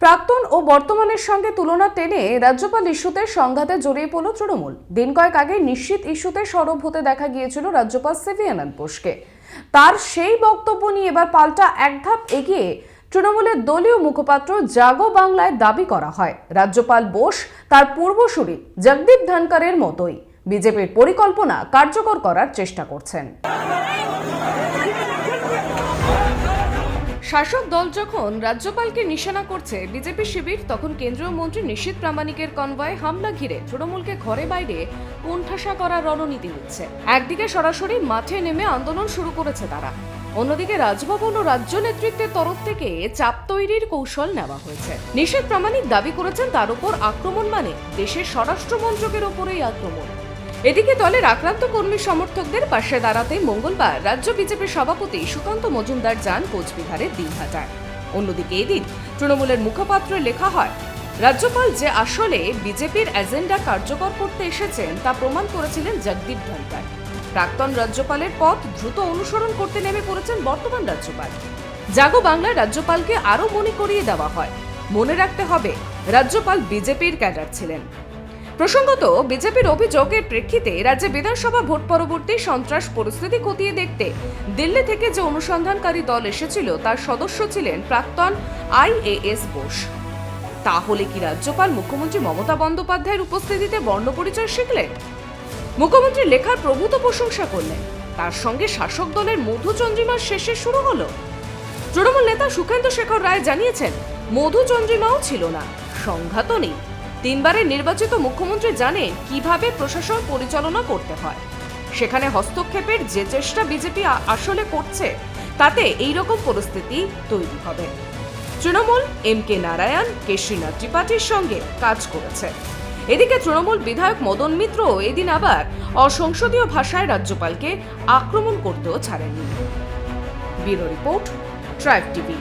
প্রাক্তন ও বর্তমানের সঙ্গে তুলনা টেনে রাজ্যপাল ইস্যুতে সংঘাতে জড়িয়ে পড়ল তৃণমূল। দিন কয়েক আগে নিশ্চিত ইস্যুতে সরব হতে দেখা গিয়েছিল রাজ্যপাল সিভি আনন্দ বোসকে। তার সেই বক্তব্য নিয়ে এবার পাল্টা এক ধাপ এগিয়ে তৃণমূলের দলীয় মুখপাত্র জাগো বাংলায় দাবি করা হয় রাজ্যপাল বোস তার পূর্বসূরি জগদীপ ধনকরের মতোই বিজেপির পরিকল্পনা কার্যকর করার চেষ্টা করছেন। শাসক দল যখন রাজ্যপালকে নিশানা করছে বিজেপি শিবির, তখন কেন্দ্রীয় মন্ত্রী নিশীথ প্রামাণিকের কনভয়ে হামলা ঘিরে তৃণমূলকে ঘরে বাইরে কোণঠাসা করার রণনীতি নিচ্ছে। একদিকে সরাসরি মাঠে নেমে আন্দোলন শুরু করেছে তারা, অন্যদিকে রাজভবন ও রাজ্য নেতৃত্বের তরফ থেকে চাপ তৈরির কৌশল নেওয়া হয়েছে। নিশীথ প্রামাণিক দাবি করেছেন তার উপর আক্রমণ মানে দেশের স্বরাষ্ট্র মন্ত্রকের ওপরেই আক্রমণ। এদিকে দলের আক্রান্ত কর্মী সমর্থকদের পাশে দাঁড়াতে মঙ্গলবার রাজ্য বিজেপির সভাপতি সুকান্ত মজুমদার যান কোচবিহারের দিনহাটায়। অন্যদিকে এদিন তৃণমূলের মুখপাত্রে লেখা হয়, রাজ্যপাল যে আসলে বিজেপির এজেন্ডা কার্যকর করতে এসেছেন তা প্রমাণ করেছিলেন জগদীপ ধনকর। প্রাক্তন রাজ্যপালের পথ দ্রুত অনুসরণ করতে নেমে পড়েছেন বর্তমান রাজ্যপাল। জাগো বাংলায় রাজ্যপালকে আরও মনে করিয়ে দেওয়া হয়, মনে রাখতে হবে রাজ্যপাল বিজেপির ক্যাডার ছিলেন। প্রসঙ্গত, বিজেপির অভিযোগের প্রেক্ষিতে রাজ্যে বিধানসভা ভোট পরবর্তী সন্ত্রাস পরিস্থিতি খতিয়ে দেখতে দিল্লি থেকে যে অনুসন্ধানকারী দল এসেছিল তার সদস্য ছিলেন প্রাক্তন IAS বোস। তাহলে কি রাজ্যপাল মুখ্যমন্ত্রী মমতা বন্দ্যোপাধ্যায়ের উপস্থিতিতে বর্ণপরিচয় শিখলেন? মুখ্যমন্ত্রী লেখার প্রভূত প্রশংসা করলেন, তার সঙ্গে শাসক দলের মধুচন্দ্রিমার শেষে শুরু হলো। তৃণমূল নেতা সুখেন্দু শেখর রায় জানিয়েছেন, মধুচন্দ্রিমাও ছিল না, সংঘাতও নেই। তিনবারের নির্বাচিত মুখ্যমন্ত্রী জানেন কিভাবে প্রশাসন পরিচালনা করতে হয়। সেখানে হস্তক্ষেপের যে চেষ্টা বিজেপি আসলে করছে তাতে এই রকম পরিস্থিতি তৈরি হবে। তৃণমূল MK নারায়ণ, কেশরীনাথ ত্রিপাঠীর সঙ্গে কাজ করেছে। এদিকে তৃণমূল বিধায়ক মদন মিত্র এদিন আবার অসংসদীয় ভাষায় রাজ্যপালকে আক্রমণ করতেও ছাড়েননি। Bureau report, tribe TV.